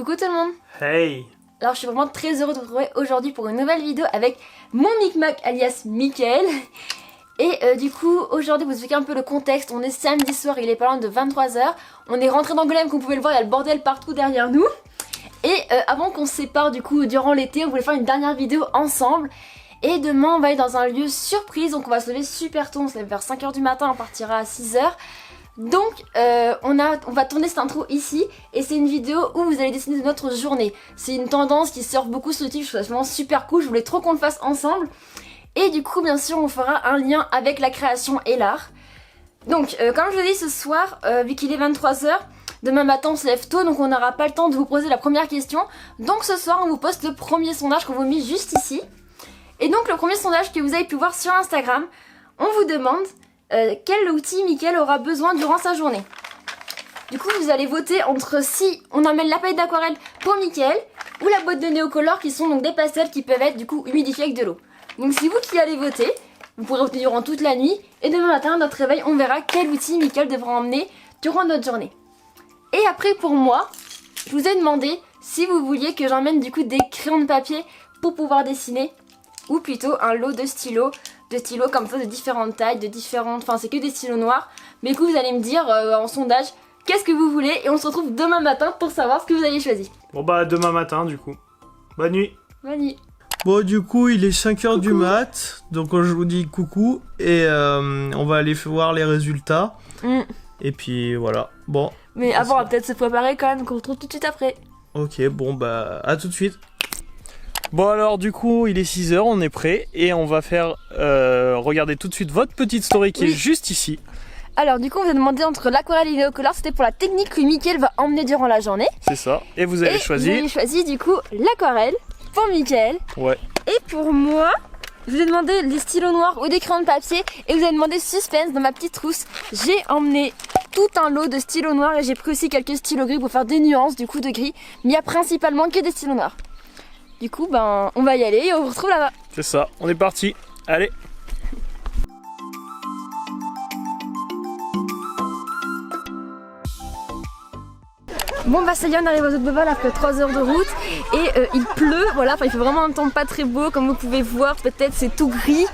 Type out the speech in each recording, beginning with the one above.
Coucou tout le monde. Hey. Alors je suis vraiment très heureuse de vous retrouver aujourd'hui pour une nouvelle vidéo avec mon Micmac alias Mickaël. Et du coup aujourd'hui vous expliquer un peu le contexte. On est samedi soir, il est pas loin de 23 h. On est rentré d'Angoulême, comme vous pouvez le voir, il y a le bordel partout derrière nous. Et avant qu'on se sépare du coup durant l'été, on voulait faire une dernière vidéo ensemble. Et demain on va aller dans un lieu surprise, donc on va se lever super tôt, on se lève vers 5 h du matin, on partira à 6 h. Donc on va tourner cette intro ici et c'est une vidéo où vous allez dessiner de notre journée. C'est une tendance qui sort beaucoup sur YouTube, je trouve ça vraiment super cool, je voulais trop qu'on le fasse ensemble. Et du coup bien sûr on fera un lien avec la création et l'art. Donc comme je vous l'ai dit ce soir, vu qu'il est 23 h, demain matin on se lève tôt donc on n'aura pas le temps de vous poser la première question. Donc ce soir on vous poste le premier sondage qu'on vous met juste ici. Et donc le premier sondage que vous avez pu voir sur Instagram, on vous demande quel outil Mickaël aura besoin durant sa journée. Du coup vous allez voter entre si on emmène la palette d'aquarelle pour Mickaël ou la boîte de néocolor qui sont donc des pastels qui peuvent être du coup humidifiés avec de l'eau. Donc c'est vous qui allez voter, vous pourrez voter durant toute la nuit et demain matin à notre réveil on verra quel outil Mickaël devra emmener durant notre journée. Et après pour moi, je vous ai demandé si vous vouliez que j'emmène du coup des crayons de papier pour pouvoir dessiner ou plutôt un lot de stylos comme ça de différentes tailles, enfin c'est que des stylos noirs. Mais du coup vous allez me dire en sondage qu'est-ce que vous voulez et on se retrouve demain matin pour savoir ce que vous avez choisi. Bon bah demain matin du coup. Bonne nuit. Bonne nuit. Bon du coup il est 5 h du mat, donc je vous dis coucou et on va aller voir les résultats. Et puis voilà, bon. Mais avant on va peut-être se préparer quand même, qu'on retrouve tout de suite après. Ok, bon bah à tout de suite. Bon alors du coup il est 6 h, on est prêt et on va faire regarder tout de suite votre petite story qui est juste ici. Alors du coup on vous a demandé entre l'aquarelle et le néocolor, c'était pour la technique que Mickaël va emmener durant la journée. C'est ça, et vous avez choisi... Vous avez choisi du coup l'aquarelle pour Mickaël. Ouais. Et pour moi, je vous ai demandé des stylos noirs ou des crayons de papier et vous avez demandé suspense dans ma petite trousse. J'ai emmené tout un lot de stylos noirs et j'ai pris aussi quelques stylos gris pour faire des nuances du coup de gris. Mais il n'y a principalement que des stylos noirs. Du coup, ben, on va y aller et on vous retrouve là-bas. C'est ça, on est parti. Allez. Bon bah ça y est, on arrive aux Autres-Boval après 3 heures de route et il pleut, voilà, enfin il fait vraiment un temps pas très beau comme vous pouvez voir, peut-être c'est tout gris.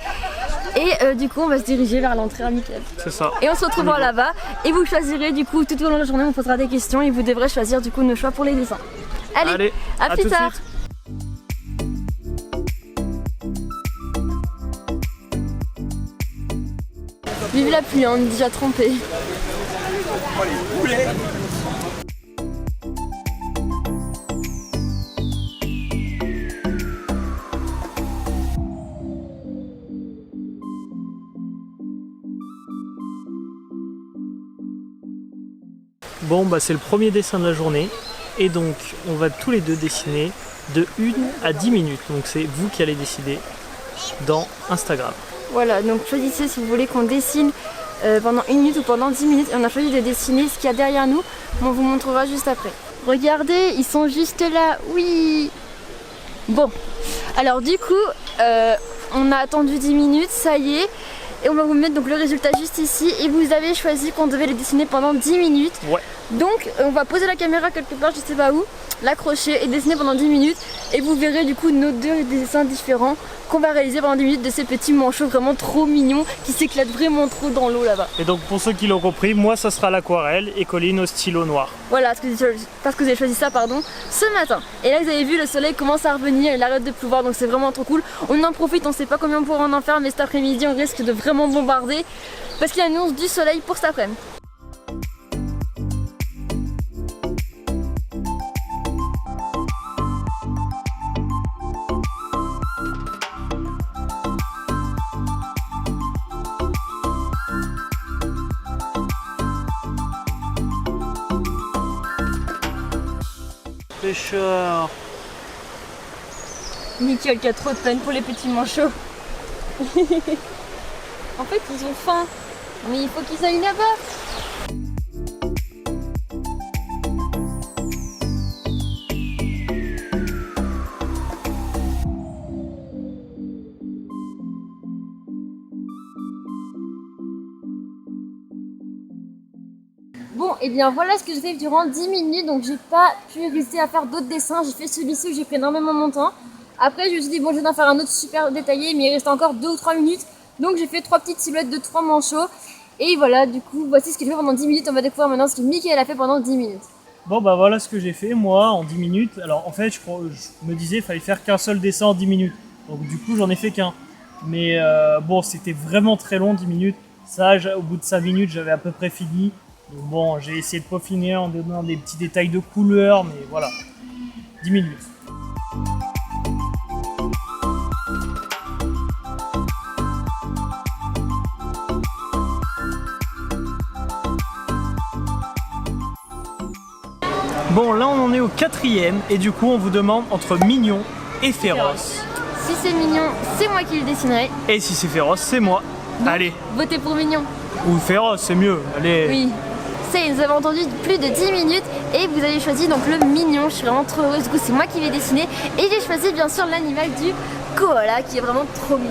Et du coup on va se diriger vers l'entrée à Mickaël. C'est ça. Et on se retrouvera là-bas et vous choisirez du coup tout au long de la journée, on posera des questions et vous devrez choisir du coup nos choix pour les dessins. Allez à plus tard. Vive la pluie, on est déjà trempé. Bon bah c'est le premier dessin de la journée et donc on va tous les deux dessiner de 1 à 10 minutes. Donc c'est vous qui allez décider dans Instagram. Voilà, donc choisissez si vous voulez qu'on dessine pendant 1 minute ou pendant 10 minutes. Et on a choisi de dessiner ce qu'il y a derrière nous, mais on vous montrera juste après. Regardez, ils sont juste là, oui. Bon, alors du coup, on a attendu 10 minutes, ça y est. Et on va vous mettre donc le résultat juste ici. Et vous avez choisi qu'on devait les dessiner pendant 10 minutes. Ouais. Donc on va poser la caméra quelque part, je sais pas où, l'accrocher et dessiner pendant 10 minutes. Et vous verrez du coup nos deux dessins différents qu'on va réaliser pendant 10 minutes de ces petits manchots vraiment trop mignons qui s'éclatent vraiment trop dans l'eau là-bas. Et donc pour ceux qui l'ont compris, moi ça sera l'aquarelle et Colline au stylo noir. Voilà, parce que vous avez choisi ça ce matin. Et là vous avez vu le soleil commence à revenir, il arrête de pleuvoir donc c'est vraiment trop cool. On en profite, on sait pas combien on pourra en faire mais cet après-midi on risque de vraiment bombarder parce qu'il y a une annonce du soleil pour cet après-midi. Pêcheur. Mickaël qui a trop de peine pour les petits manchots. En fait ils ont faim, mais il faut qu'ils aillent là-bas. Bon, et bien voilà ce que j'ai fait durant 10 minutes, donc j'ai pas pu réussir à faire d'autres dessins. J'ai fait celui-ci où j'ai pris énormément mon temps. Après, je me suis dit, bon, je vais en faire un autre super détaillé, mais il reste encore 2 ou 3 minutes. Donc j'ai fait 3 petites silhouettes de 3 manchots. Et voilà, du coup, voici ce qu'il fait pendant 10 minutes. On va découvrir maintenant ce que Mickaël a fait pendant 10 minutes. Bon bah voilà ce que j'ai fait moi en 10 minutes. Alors en fait je me disais qu'il fallait faire qu'un seul dessin en 10 minutes. Donc du coup j'en ai fait qu'un. Mais bon c'était vraiment très long 10 minutes. Ça au bout de 5 minutes j'avais à peu près fini. Donc bon j'ai essayé de peaufiner en donnant des petits détails de couleur. Mais voilà, 10 minutes. Bon, là on en est au 4e et du coup on vous demande entre mignon et féroce. Si c'est mignon, c'est moi qui le dessinerai. Et si c'est féroce, c'est moi. Donc, allez. Votez pour mignon. Ou féroce, c'est mieux. Allez. Oui. Nous avons entendu plus de 10 minutes et vous avez choisi donc le mignon. Je suis vraiment trop heureuse. Du coup, c'est moi qui vais dessiner et j'ai choisi bien sûr l'animal du koala qui est vraiment trop mignon.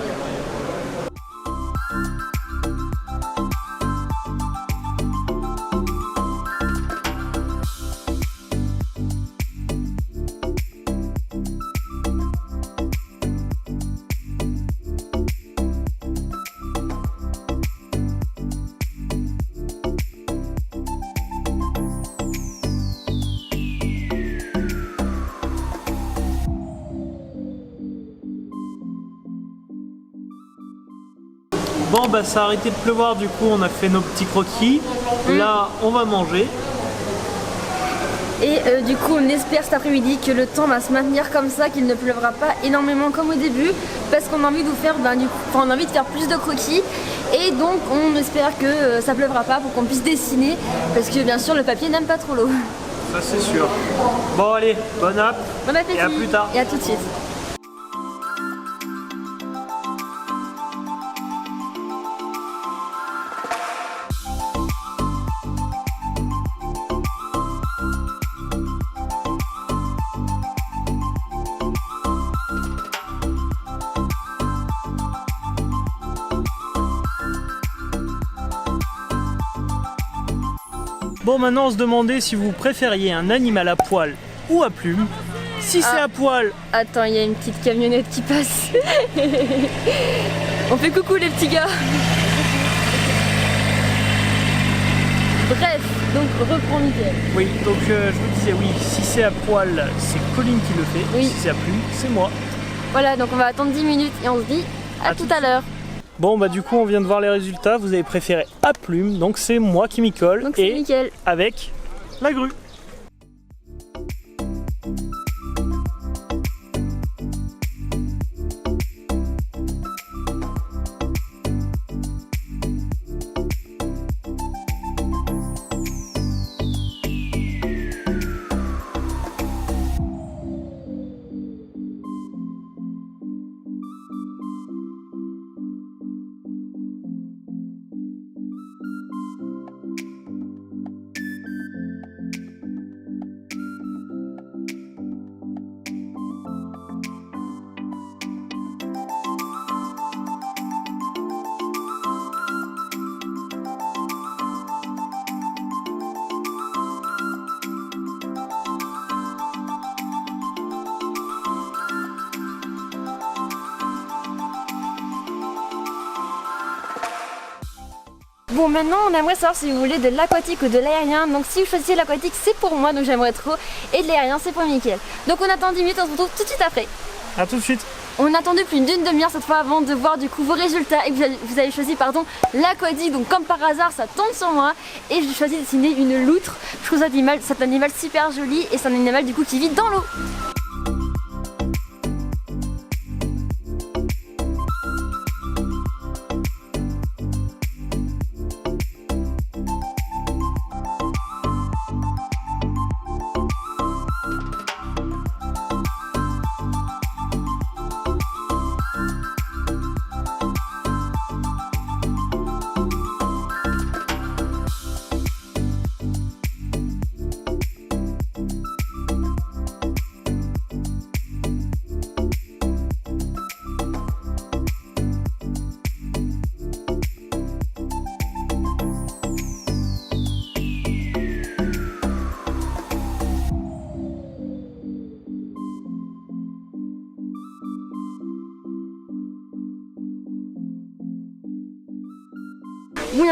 Bon bah ça a arrêté de pleuvoir, du coup on a fait nos petits croquis. Là on va manger. Et du coup on espère cet après-midi que le temps va se maintenir comme ça, qu'il ne pleuvra pas énormément comme au début, parce qu'on a envie de vous faire on a envie de faire plus de croquis et donc on espère que ça pleuvra pas pour qu'on puisse dessiner, parce que bien sûr le papier n'aime pas trop l'eau. Ça c'est sûr. Bon allez, bon app. Bon appétit. Et à plus tard. Et à tout de suite. Bon maintenant on se demandait si vous préfériez un animal à poil ou à plumes. Si c'est à poil... Attends, il y a une petite camionnette qui passe. On fait coucou les petits gars. Bref, donc reprends Mickaël. Oui, donc je vous disais oui, si c'est à poil, c'est Colline qui le fait. Oui. Si c'est à plume, c'est moi. Voilà, donc on va attendre 10 minutes et on se dit à tout à l'heure. Bon bah du coup on vient de voir les résultats, vous avez préféré à plume, donc c'est moi qui m'y colle. Donc c'est et Mickaël. avec la grue. Bon, maintenant on aimerait savoir si vous voulez de l'aquatique ou de l'aérien. Donc si vous choisissez l'aquatique, c'est pour moi, donc j'aimerais trop. Et de l'aérien, c'est pour Mickaël. Donc on attend 10 minutes, on se retrouve tout de suite après. A tout de suite. On a attendu plus d'une demi-heure cette fois avant de voir du coup vos résultats. Et vous avez choisi l'aquatique. Donc comme par hasard, ça tombe sur moi. Et j'ai choisi de dessiner une loutre. Je trouve cet animal super joli. Et c'est un animal du coup qui vit dans l'eau.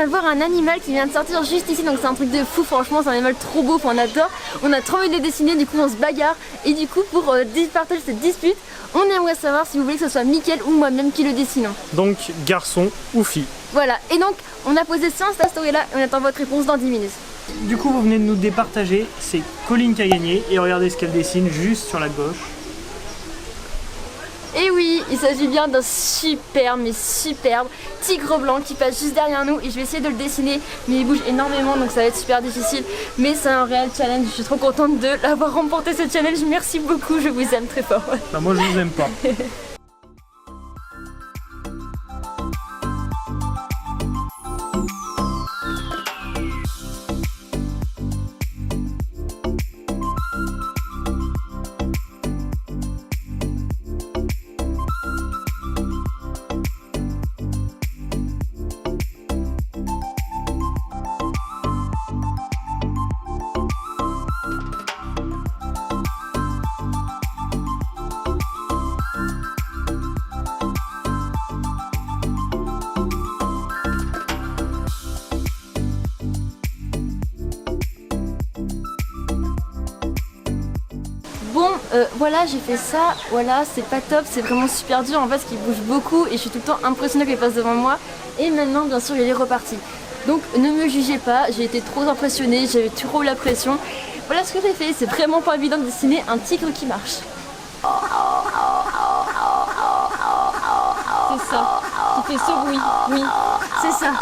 vient de voir un animal qui vient de sortir juste ici, donc c'est un truc de fou, franchement c'est un animal trop beau, on adore. On a trop envie de le dessiner, du coup on se bagarre. Et du coup pour partager cette dispute, on aimerait savoir si vous voulez que ce soit Mickaël ou moi-même qui le dessinons. Donc garçon ou fille. Voilà, et donc on a posé ce Insta Story là et on attend votre réponse dans 10 minutes. Du coup vous venez de nous départager, c'est Colline qui a gagné et regardez ce qu'elle dessine juste sur la gauche. Et oui, il s'agit bien d'un superbe, mais superbe tigre blanc qui passe juste derrière nous et je vais essayer de le dessiner, mais il bouge énormément donc ça va être super difficile, mais c'est un réel challenge, je suis trop contente de l'avoir remporté ce challenge, merci beaucoup, je vous aime très fort. Bah moi je vous aime pas. Bon, voilà, j'ai fait ça, voilà, c'est pas top, c'est vraiment super dur en fait, parce qu'il bouge beaucoup et je suis tout le temps impressionnée qu'il passe devant moi. Et maintenant, bien sûr, il est reparti. Donc ne me jugez pas, j'ai été trop impressionnée, j'avais trop la pression. Voilà ce que j'ai fait, c'est vraiment pas évident de dessiner un tigre qui marche. C'est ça, qui fait ce bruit, oui, c'est ça.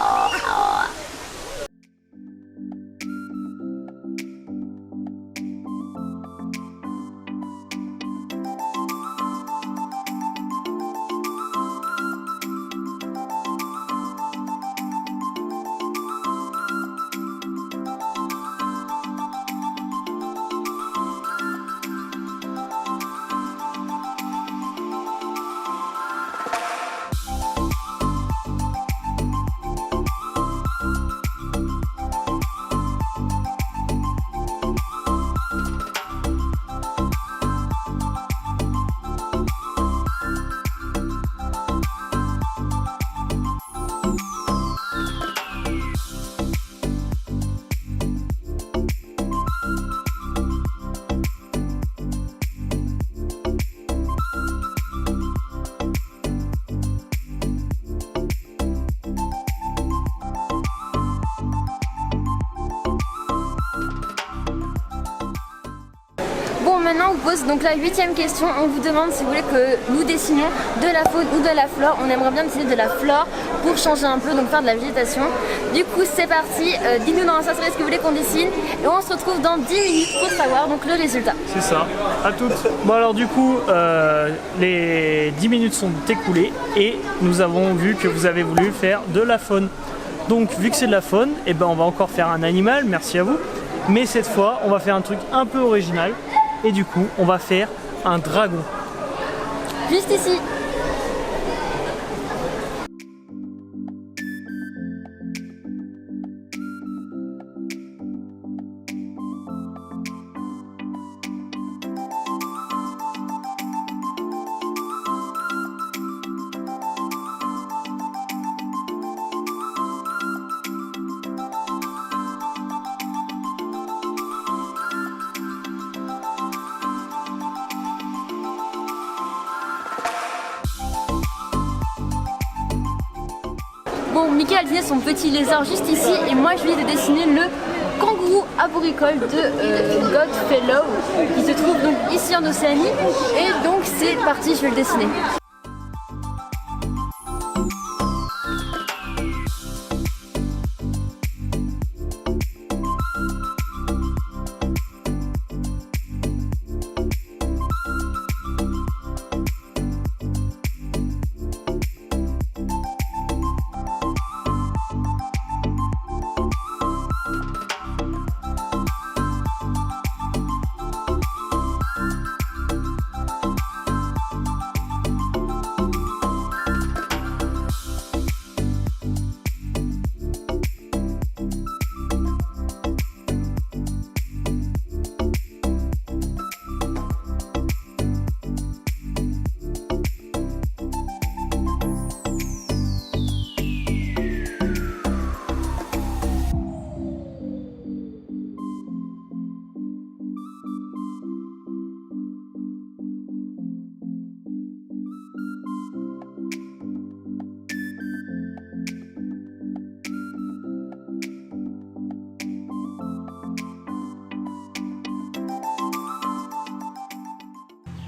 Bon, maintenant on vous pose donc la 8e question. On vous demande si vous voulez que nous dessinions de la faune ou de la flore. On aimerait bien dessiner de la flore pour changer un peu, donc faire de la végétation. Du coup c'est parti, dites-nous dans l'Insta Story ce que vous voulez qu'on dessine. Et on se retrouve dans 10 minutes pour savoir donc le résultat. C'est ça, à toutes. Bon alors du coup, les 10 minutes sont écoulées et nous avons vu que vous avez voulu faire de la faune. Donc vu que c'est de la faune, eh ben, on va encore faire un animal, merci à vous. Mais cette fois, on va faire un truc un peu original. Et du coup, on va faire un dragon. Juste ici. Bon, Mickaël a dessiné son petit lézard juste ici et moi je lui ai dessiné le kangourou abricole de Godfellow qui se trouve donc ici en Océanie et donc c'est parti, je vais le dessiner.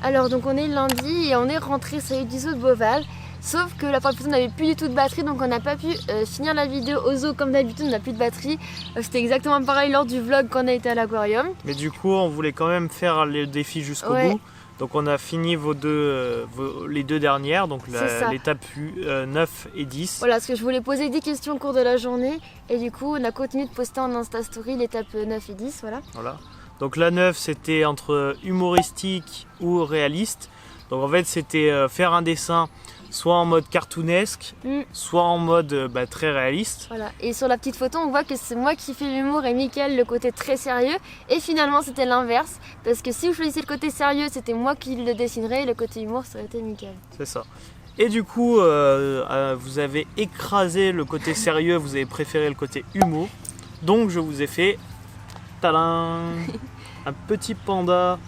Alors donc on est lundi et on est rentré sur les du zoo de Beauval. Sauf que la première photo n'avait plus du tout de batterie, donc on n'a pas pu finir la vidéo au zoo comme d'habitude, on n'a plus de batterie. C'était exactement pareil lors du vlog quand on a été à l'aquarium. Mais du coup, on voulait quand même faire le défi jusqu'au bout. Donc on a fini les deux dernières, donc l'étape 9 et 10. Voilà, parce que je voulais poser 10 questions au cours de la journée. Et du coup, on a continué de poster en Insta Story l'étape 9 et 10, voilà. Donc la 9, c'était entre humoristique ou réaliste. Donc en fait, c'était faire un dessin soit en mode cartoonesque, soit en mode très réaliste. Voilà. Et sur la petite photo, on voit que c'est moi qui fais l'humour et Mickaël le côté très sérieux. Et finalement, c'était l'inverse. Parce que si vous choisissez le côté sérieux, c'était moi qui le dessinerais et le côté humour, ça aurait été Mickaël. C'est ça. Et du coup, vous avez écrasé le côté sérieux, vous avez préféré le côté humour. Donc je vous ai fait tadam, un petit panda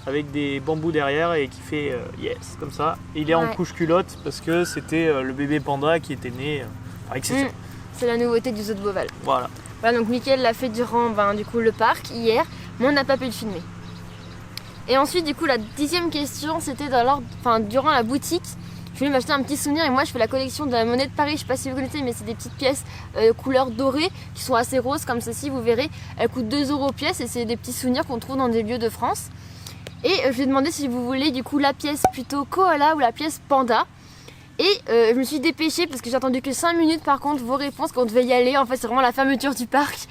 avec des bambous derrière et qui fait yes comme ça. Et il est en couche culotte parce que c'était le bébé panda qui était né avec ses sœurs. C'est la nouveauté du zoo de Beauval. Voilà, donc Mickaël l'a fait durant du coup, le parc hier, mais on n'a pas pu le filmer. Et ensuite du coup la 10e question c'était durant la boutique. Je voulais m'acheter un petit souvenir et moi je fais la collection de la monnaie de Paris, je sais pas si vous connaissez mais c'est des petites pièces couleur dorée qui sont assez roses comme ceci, vous verrez. Elles coûtent 2 € pièce et c'est des petits souvenirs qu'on trouve dans des lieux de France. Et je lui ai demandé si vous voulez du coup la pièce plutôt koala ou la pièce panda. Et je me suis dépêchée parce que j'ai attendu que 5 minutes par contre vos réponses quand on devait y aller. En fait c'est vraiment la fermeture du parc.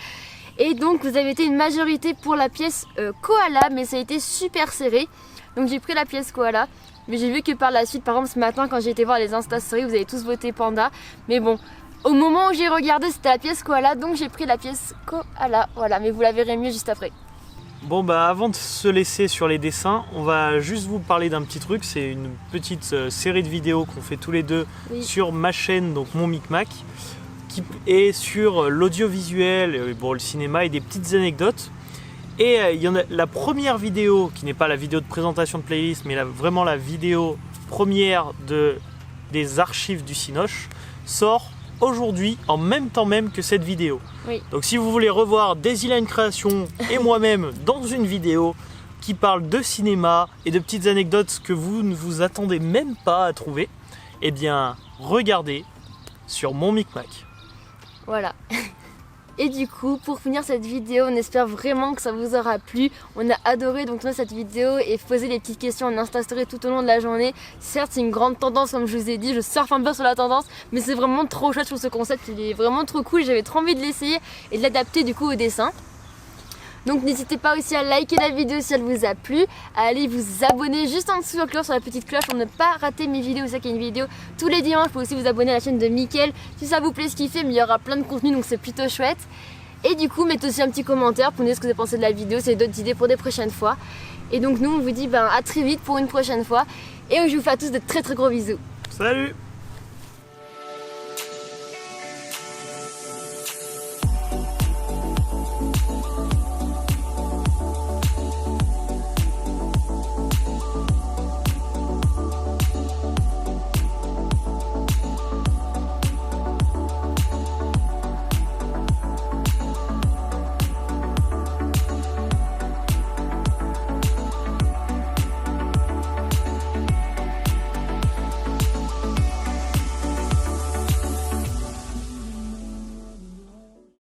Et donc vous avez été une majorité pour la pièce koala mais ça a été super serré. Donc j'ai pris la pièce koala. Mais j'ai vu que par la suite, par exemple ce matin quand j'ai été voir les Insta Stories, vous avez tous voté panda. Mais bon, au moment où j'ai regardé c'était la pièce koala donc j'ai pris la pièce koala. Voilà, mais vous la verrez mieux juste après. Bon avant de se laisser sur les dessins, on va juste vous parler d'un petit truc. C'est une petite série de vidéos qu'on fait tous les deux sur ma chaîne, donc mon Micmac, qui est sur l'audiovisuel, le cinéma et des petites anecdotes. Et il y en a la première vidéo, qui n'est pas la vidéo de présentation de playlist, mais vraiment la vidéo première des archives du Cinoche, sort aujourd'hui en même temps même que cette vidéo. Donc si vous voulez revoir Daisyline Création et moi-même dans une vidéo qui parle de cinéma et de petites anecdotes que vous ne vous attendez même pas à trouver, eh bien regardez sur mon Micmac. Voilà. Et du coup, pour finir cette vidéo, on espère vraiment que ça vous aura plu. On a adoré donc tourner cette vidéo et poser des petites questions en Insta Story tout au long de la journée. Certes, c'est une grande tendance comme je vous ai dit, je surfe un peu sur la tendance, mais c'est vraiment trop chouette sur ce concept, il est vraiment trop cool. J'avais trop envie de l'essayer et de l'adapter du coup au dessin. Donc n'hésitez pas aussi à liker la vidéo si elle vous a plu, à aller vous abonner juste en dessous sur la petite cloche pour ne pas rater mes vidéos. Vous savez qu'il y a une vidéo tous les dimanches, vous pouvez aussi vous abonner à la chaîne de Mickaël si ça vous plaît ce qu'il fait, mais il y aura plein de contenu donc c'est plutôt chouette. Et du coup mettez aussi un petit commentaire pour nous dire ce que vous avez pensé de la vidéo, si vous avez d'autres idées pour des prochaines fois. Et donc nous on vous dit à très vite pour une prochaine fois et je vous fais à tous de très gros bisous. Salut!